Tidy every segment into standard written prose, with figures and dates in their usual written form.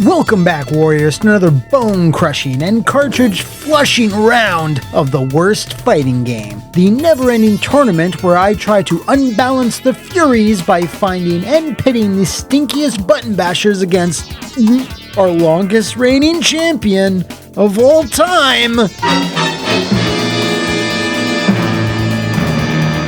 Welcome back, Warriors, to another bone-crushing and cartridge-flushing round of the worst fighting game. The never-ending tournament where I try to unbalance the Furies by finding and pitting the stinkiest button bashers against our longest reigning champion of all time,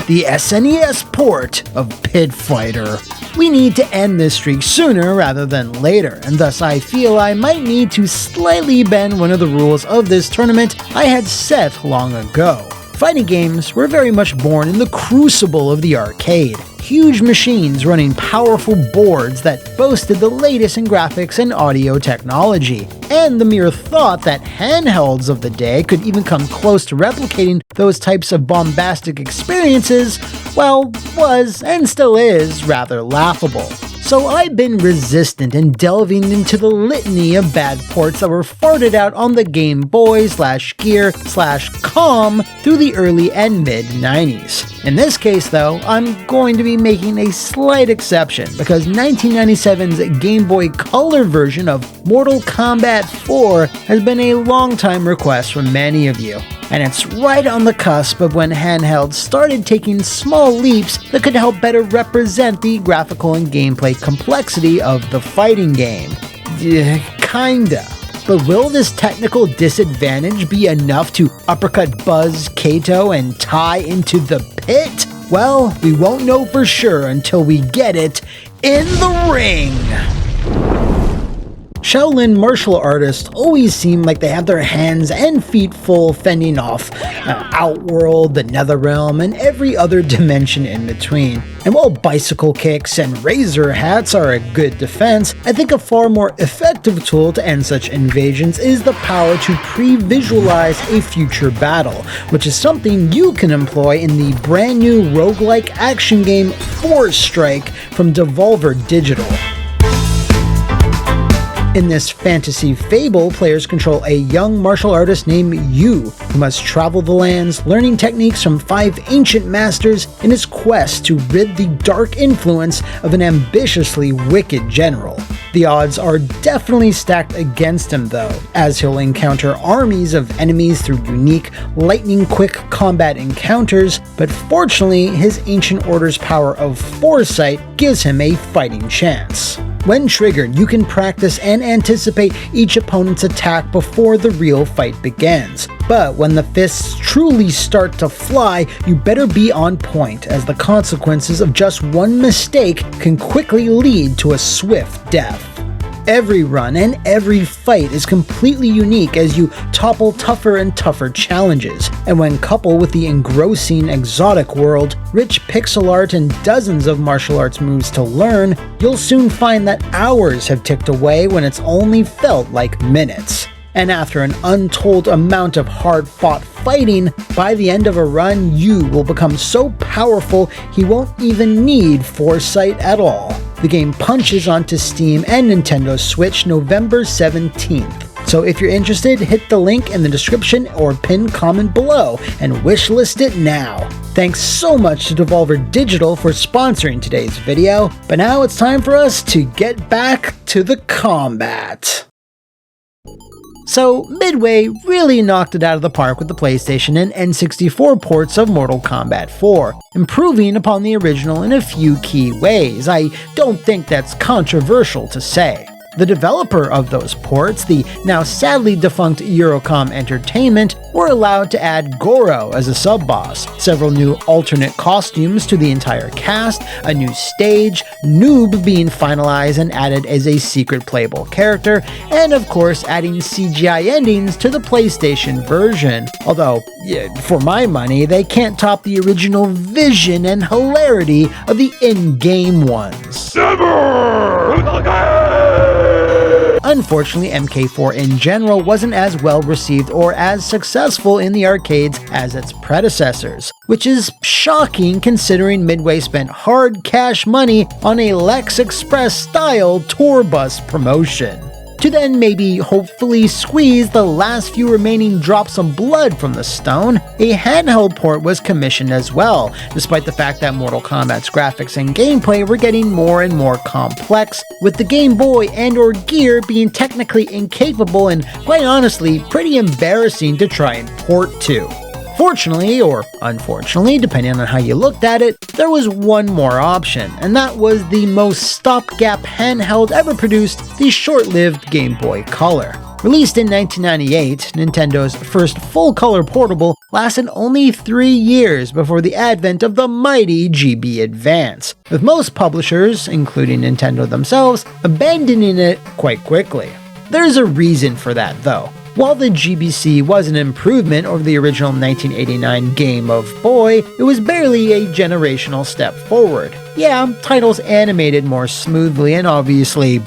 the SNES port of Pit Fighter. We need to end this streak sooner rather than later, and thus I feel I might need to slightly bend one of the rules of this tournament I had set long ago. Fighting games were very much born in the crucible of the arcade. Huge machines running powerful boards that boasted the latest in graphics and audio technology. And the mere thought that handhelds of the day could even come close to replicating those types of bombastic experiences, well, was and still is rather laughable. So I've been resistant in delving into the litany of bad ports that were farted out on the Game Boy/Gear/Com through the early and mid-90s. In this case though, I'm going to be making a slight exception because 1997's Game Boy Color version of Mortal Kombat 4 has been a long-time request from many of you. And it's right on the cusp of when handhelds started taking small leaps that could help better represent the graphical and gameplay complexity of the fighting game. Kinda. But will this technical disadvantage be enough to uppercut Buzz, Kato, and Tai into the pit? Well, we won't know for sure until we get it in the ring! Shaolin martial artists always seem like they have their hands and feet full fending off Outworld, the Netherrealm, and every other dimension in between. And while bicycle kicks and razor hats are a good defense, I think a far more effective tool to end such invasions is the power to pre-visualize a future battle, which is something you can employ in the brand new roguelike action game Force Strike from Devolver Digital. In this fantasy fable, players control a young martial artist named Yu, who must travel the lands, learning techniques from 5 ancient masters in his quest to rid the dark influence of an ambitiously wicked general. The odds are definitely stacked against him though, as he'll encounter armies of enemies through unique, lightning-quick combat encounters, but fortunately his Ancient Order's power of foresight gives him a fighting chance. When triggered, you can practice and anticipate each opponent's attack before the real fight begins. But when the fists truly start to fly, you better be on point, as the consequences of just one mistake can quickly lead to a swift death. Every run and every fight is completely unique as you topple tougher and tougher challenges, and when coupled with the engrossing exotic world, rich pixel art, and dozens of martial arts moves to learn, you'll soon find that hours have ticked away when it's only felt like minutes. And after an untold amount of hard-fought fighting, by the end of a run, you will become so powerful he won't even need foresight at all. The game punches onto Steam and Nintendo Switch November 17th. So if you're interested, hit the link in the description or pinned comment below and wishlist it now. Thanks so much to Devolver Digital for sponsoring today's video, but now it's time for us to get back to the combat. So, Midway really knocked it out of the park with the PlayStation and N64 ports of Mortal Kombat 4, improving upon the original in a few key ways. I don't think that's controversial to say. The developer of those ports, the now sadly defunct Eurocom Entertainment, were allowed to add Goro as a sub-boss, several new alternate costumes to the entire cast, a new stage, Noob being finalized and added as a secret playable character, and of course adding CGI endings to the PlayStation version. Although, for my money, they can't top the original vision and hilarity of the in-game ones. Unfortunately, MK4 in general wasn't as well received or as successful in the arcades as its predecessors, which is shocking considering Midway spent hard cash money on a Lex Express style tour bus promotion. to then maybe hopefully squeeze the last few remaining drops of blood from the stone, a handheld port was commissioned as well, despite the fact that Mortal Kombat's graphics and gameplay were getting more and more complex, with the Game Boy and/or Gear being technically incapable and, quite honestly, pretty embarrassing to try and port to. Fortunately, or unfortunately, depending on how you looked at it, there was one more option, and that was the most stopgap handheld ever produced, the short-lived Game Boy Color. Released in 1998, Nintendo's first full-color portable lasted only 3 years before the advent of the mighty GB Advance, with most publishers, including Nintendo themselves, abandoning it quite quickly. There's a reason for that, though. While the GBC was an improvement over the original 1989 Game Boy, it was barely a generational step forward. Yeah, titles animated more smoothly and obviously,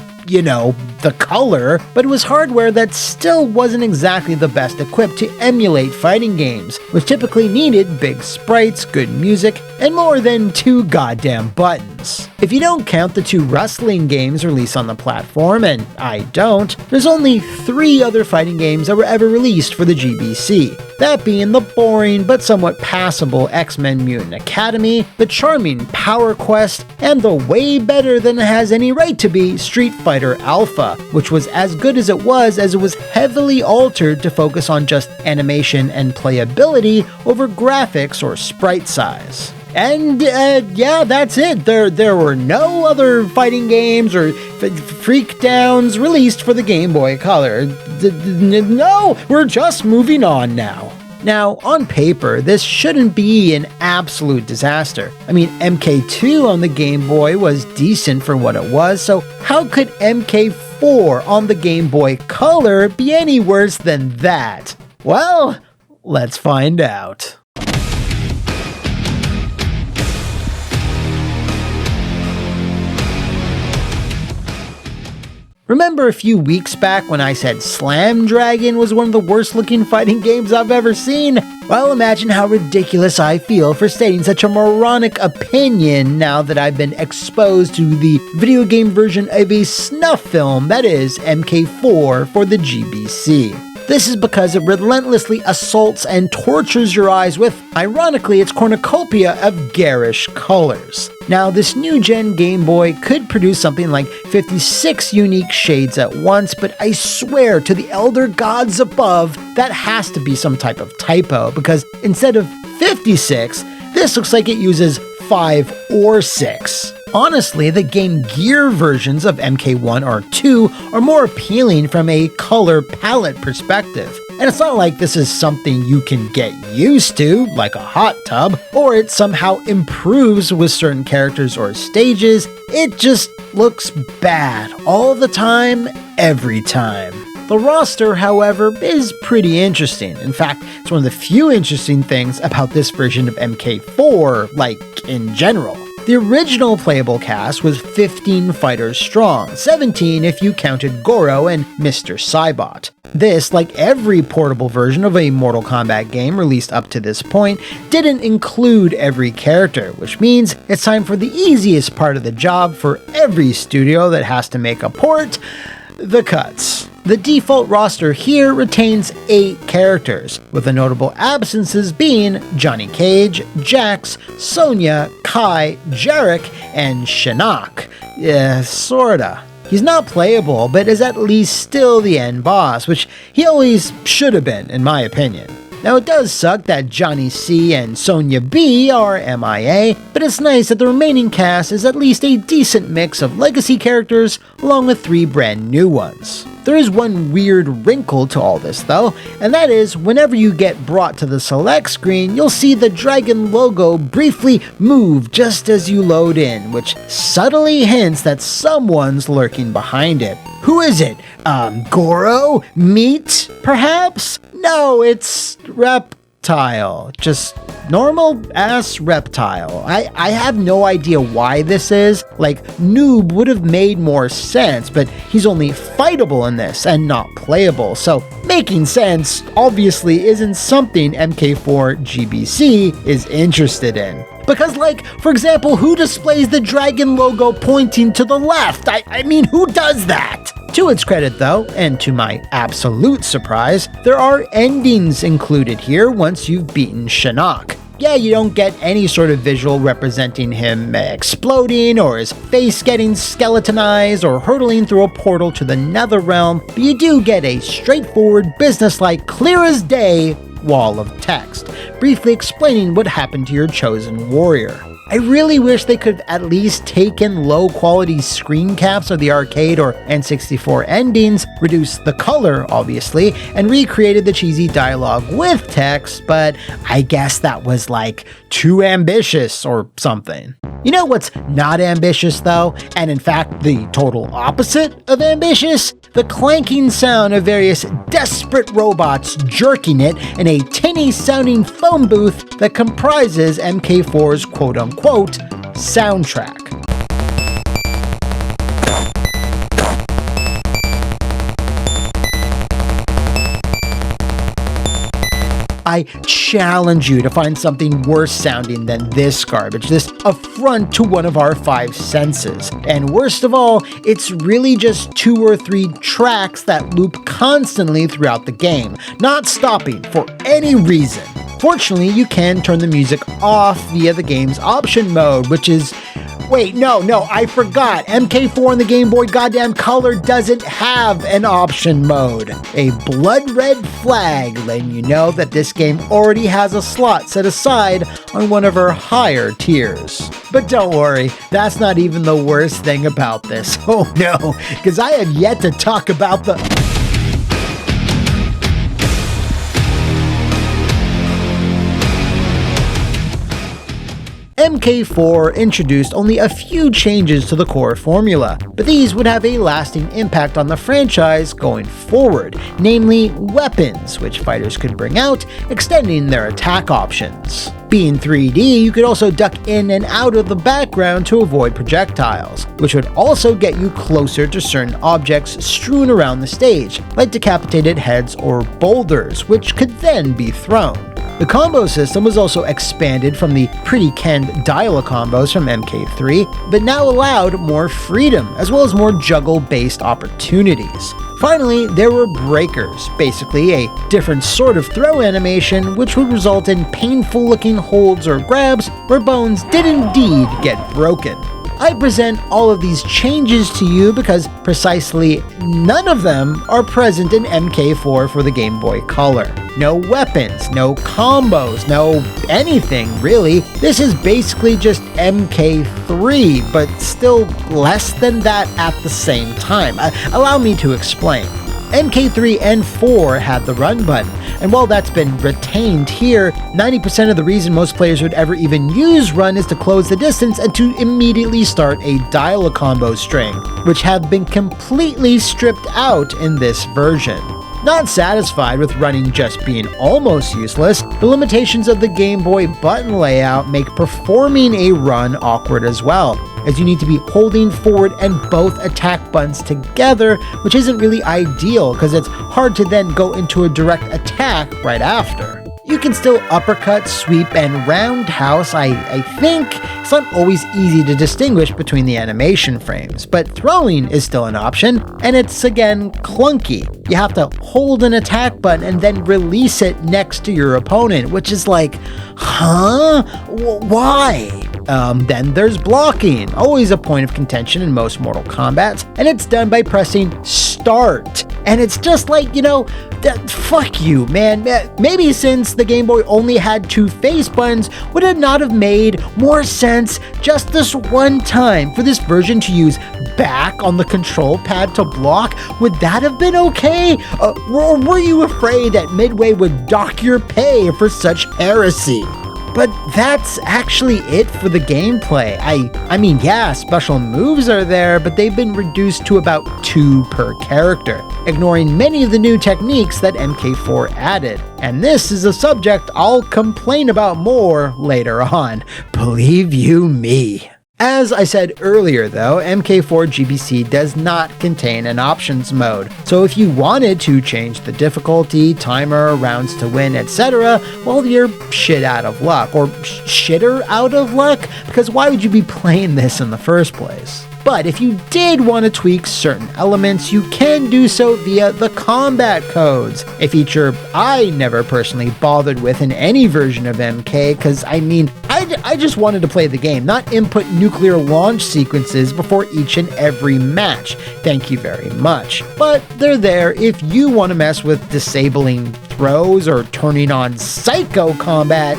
the color, but it was hardware that still wasn't exactly the best equipped to emulate fighting games, which typically needed big sprites, good music, and more than 2 goddamn buttons. If you don't count the 2 wrestling games released on the platform, and I don't, there's only 3 other fighting games that were ever released for the GBC. That being the boring but somewhat passable X-Men Mutant Academy, the charming Power Quest, and the way better than it has any right to be Street Fighter Alpha, which was as good as it was heavily altered to focus on just animation and playability over graphics or sprite size. And yeah, that's it. There were no other fighting games or freak downs released for the Game Boy Color. No, we're just moving on now. Now, on paper, this shouldn't be an absolute disaster. I mean, MK2 on the Game Boy was decent for what it was, so how could MK4 on the Game Boy Color be any worse than that? Well, let's find out. Remember a few weeks back when I said Slam Dragon was one of the worst looking fighting games I've ever seen? Well, imagine how ridiculous I feel for stating such a moronic opinion now that I've been exposed to the video game version of a snuff film that is MK4 for the GBC. This is because it relentlessly assaults and tortures your eyes with, ironically, its cornucopia of garish colors. Now, this new-gen Game Boy could produce something like 56 unique shades at once, but I swear to the elder gods above, that has to be some type of typo, because instead of 56, this looks like it uses 5 or 6. Honestly, the Game Gear versions of MK1 or 2 are more appealing from a color palette perspective. And it's not like this is something you can get used to, like a hot tub, or it somehow improves with certain characters or stages. It just looks bad all the time, every time. The roster, however, is pretty interesting. In fact, it's one of the few interesting things about this version of MK4, like in general. The original playable cast was 15 fighters strong, 17 if you counted Goro and Mr. Saibot. This, like every portable version of a Mortal Kombat game released up to this point, didn't include every character, which means it's time for the easiest part of the job for every studio that has to make a port: the cuts. The default roster here retains 8 characters, with the notable absences being Johnny Cage, Jax, Sonya, Kai, Jarek, and Shinnok. Sorta. He's not playable, but is at least still the end boss, which he always should have been, in my opinion. Now, it does suck that Johnny C and Sonya B are MIA, but it's nice that the remaining cast is at least a decent mix of legacy characters along with 3 brand new ones. There is one weird wrinkle to all this though, and that is whenever you get brought to the select screen, you'll see the dragon logo briefly move just as you load in, which subtly hints that someone's lurking behind it. Who is it? Goro? Meat? Perhaps? No, it's Reptile. Just normal-ass Reptile. I have no idea why this is. Like, Noob would have made more sense, but he's only fightable in this and not playable, so making sense obviously isn't something MK4 GBC is interested in. Because, like, for example, who displays the dragon logo pointing to the left? I mean, who does that? To its credit though, and to my absolute surprise, there are endings included here once you've beaten Shinnok. Yeah, you don't get any sort of visual representing him exploding or his face getting skeletonized or hurtling through a portal to the Netherrealm, but you do get a straightforward, businesslike, clear as day wall of text, briefly explaining what happened to your chosen warrior. I really wish they could have at least taken low-quality screen caps of the arcade or N64 endings, reduced the color, obviously, and recreated the cheesy dialogue with text, but I guess that was like too ambitious or something. You know what's not ambitious though, and in fact the total opposite of ambitious? The clanking sound of various desperate robots jerking it in a tinny-sounding phone booth that comprises MK4's quote-unquote soundtrack. I challenge you to find something worse sounding than this garbage, this affront to one of our five senses. And worst of all, it's really just 2 or 3 tracks that loop constantly throughout the game, not stopping for any reason. Fortunately, you can turn the music off via the game's option mode, which is... Wait, no, I forgot. MK4 on the Game Boy goddamn Color doesn't have an option mode. A blood red flag letting you know that this game already has a slot set aside on one of her higher tiers. But don't worry, that's not even the worst thing about this. Oh no, because I have yet to talk about the... MK4 introduced only a few changes to the core formula, but these would have a lasting impact on the franchise going forward, namely weapons, which fighters could bring out, extending their attack options. Being 3D, you could also duck in and out of the background to avoid projectiles, which would also get you closer to certain objects strewn around the stage, like decapitated heads or boulders, which could then be thrown. The combo system was also expanded from the pretty canned dial combos from MK3, but now allowed more freedom, as well as more juggle-based opportunities. Finally, there were breakers, basically a different sort of throw animation, which would result in painful-looking holds or grabs where bones did indeed get broken. I present all of these changes to you because precisely none of them are present in MK4 for the Game Boy Color. No weapons, no combos, no anything really. This is basically just MK3, but still less than that at the same time. Allow me to explain. MK3 and 4 had the run button, and while that's been retained here, 90% of the reason most players would ever even use run is to close the distance and to immediately start a dial-a-combo string, which have been completely stripped out in this version. Not satisfied with running just being almost useless, the limitations of the Game Boy button layout make performing a run awkward as well, as you need to be holding forward and both attack buttons together, which isn't really ideal because it's hard to then go into a direct attack right after. You can still uppercut, sweep, and roundhouse, I think. It's not always easy to distinguish between the animation frames, but throwing is still an option, and it's again clunky. You have to hold an attack button and then release it next to your opponent, which is like, huh? Why? Then there's blocking, always a point of contention in most Mortal Kombats, and it's done by pressing start. And it's just like, fuck you, man. Maybe since the Game Boy only had 2 face buttons, would it not have made more sense just this one time for this version to use back on the control pad to block? Would that have been okay? Or were you afraid that Midway would dock your pay for such heresy? But that's actually it for the gameplay. I mean, yeah, special moves are there, but they've been reduced to about 2 per character, ignoring many of the new techniques that MK4 added. And this is a subject I'll complain about more later on. Believe you me. As I said earlier though, MK4 GBC does not contain an options mode, so if you wanted to change the difficulty, timer, rounds to win, etc., well, you're shit out of luck, or shitter out of luck, because why would you be playing this in the first place? But if you did want to tweak certain elements, you can do so via the combat codes, a feature I never personally bothered with in any version of MK, because I just wanted to play the game, not input nuclear launch sequences before each and every match. Thank you very much. But they're there if you want to mess with disabling throws or turning on psycho combat,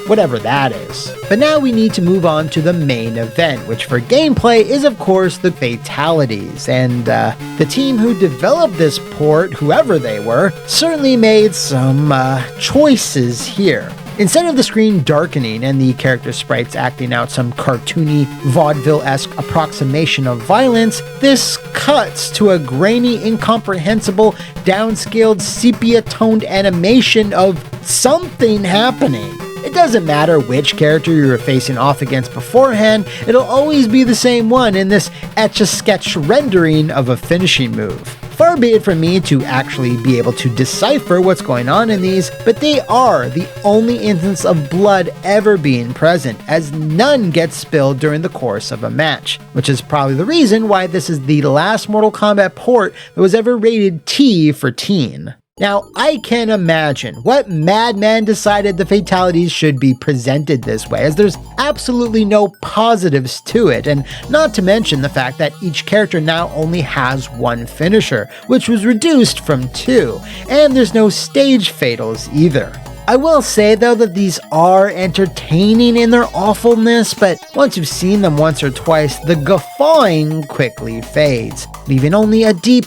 whatever that is. But now we need to move on to the main event, which for gameplay is of course the Fatalities, and the team who developed this port, whoever they were, certainly made some choices here. Instead of the screen darkening and the character sprites acting out some cartoony, vaudeville-esque approximation of violence, this cuts to a grainy, incomprehensible, downscaled, sepia-toned animation of something happening. It doesn't matter which character you were facing off against beforehand, it'll always be the same one in this etch-a-sketch rendering of a finishing move. Far be it from me to actually be able to decipher what's going on in these, but they are the only instance of blood ever being present, as none gets spilled during the course of a match, which is probably the reason why this is the last Mortal Kombat port that was ever rated T for teen. Now, I can imagine what madman decided the Fatalities should be presented this way, as there's absolutely no positives to it, and not to mention the fact that each character now only has one finisher, which was reduced from 2, and there's no stage fatals either. I will say though that these are entertaining in their awfulness, but once you've seen them once or twice, the guffawing quickly fades, leaving only a deep,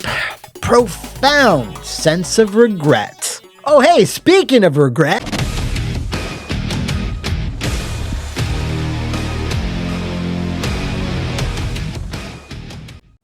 profound sense of regret. Oh hey, speaking of regret,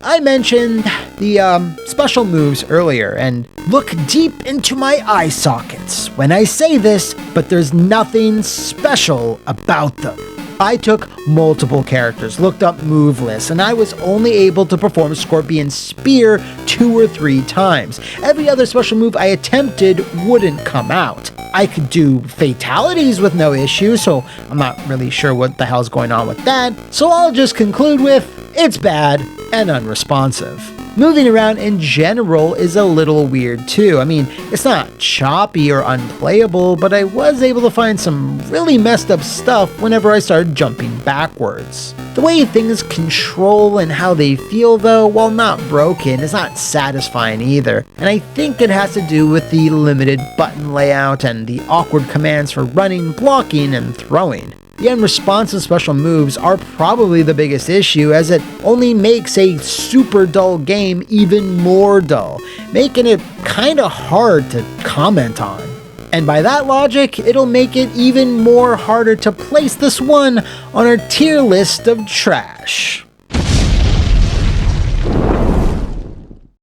I mentioned the special moves earlier, and look deep into my eye sockets when I say this, but there's nothing special about them. I took multiple characters, looked up move lists, and I was only able to perform Scorpion's Spear 2 or 3 times. Every other special move I attempted wouldn't come out. I could do Fatalities with no issue, so I'm not really sure what the hell's going on with that, so I'll just conclude with, it's bad and unresponsive. Moving around in general is a little weird too. I mean, it's not choppy or unplayable, but I was able to find some really messed up stuff whenever I started jumping backwards. The way things control and how they feel though, while not broken, is not satisfying either, and I think it has to do with the limited button layout and the awkward commands for running, blocking, and throwing. The unresponsive special moves are probably the biggest issue, as it only makes a super dull game even more dull, making it kinda hard to comment on. And by that logic, it'll make it even more harder to place this one on our tier list of trash.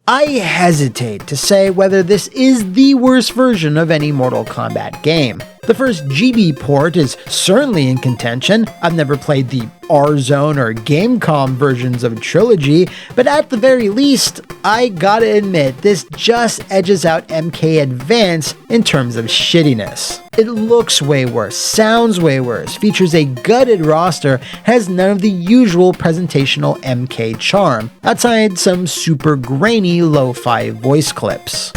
I hesitate to say whether this is the worst version of any Mortal Kombat game. The first GB port is certainly in contention. I've never played the R-Zone or Gamecom versions of Trilogy, but at the very least, I gotta admit, this just edges out MK Advance in terms of shittiness. It looks way worse, sounds way worse, features a gutted roster, has none of the usual presentational MK charm, outside some super grainy lo-fi voice clips.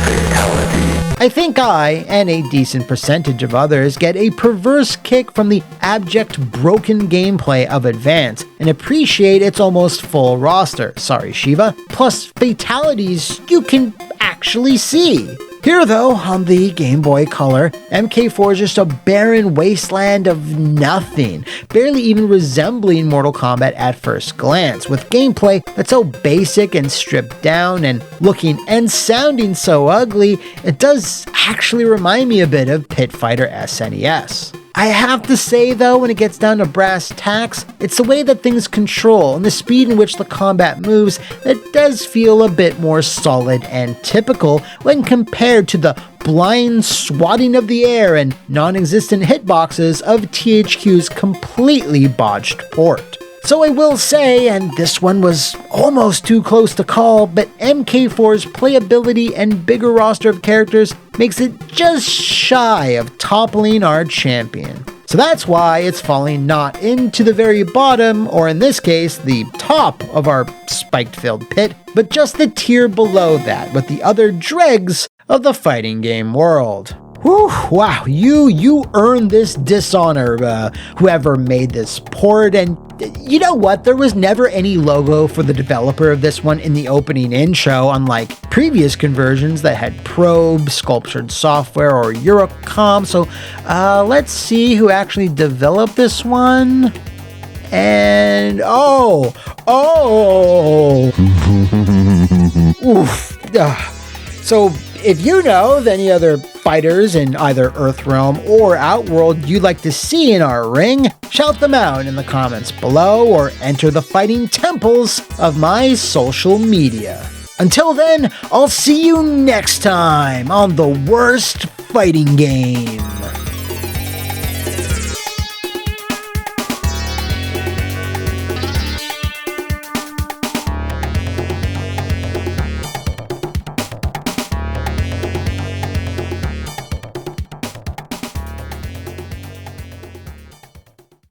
I think I, and a decent percentage of others, get a perverse kick from the abject broken gameplay of Advance, and appreciate its almost full roster, sorry Shiva, plus Fatalities you can actually see. Here though, on the Game Boy Color, MK4 is just a barren wasteland of nothing, barely even resembling Mortal Kombat at first glance, with gameplay that's so basic and stripped down, and looking and sounding so ugly, it does actually remind me a bit of Pit Fighter SNES. I have to say though, when it gets down to brass tacks, it's the way that things control and the speed in which the combat moves that does feel a bit more solid and typical when compared to the blind swatting of the air and non-existent hitboxes of THQ's completely botched port. So I will say, and this one was almost too close to call, but MK4's playability and bigger roster of characters makes it just shy of toppling our champion. So that's why it's falling not into the very bottom, or in this case, the top of our spiked-filled pit, but just the tier below that, with the other dregs of the fighting game world. Whew, wow, you earned this dishonor, whoever made this port, and you know what? There was never any logo for the developer of this one in the opening intro, unlike previous conversions that had Probe, Sculptured Software, or Eurocom, so let's see who actually developed this one. And, oof. So, if you know of any other fighters in either Earthrealm or Outworld you'd like to see in our ring, shout them out in the comments below or enter the fighting temples of my social media. Until then, I'll see you next time on the worst fighting game.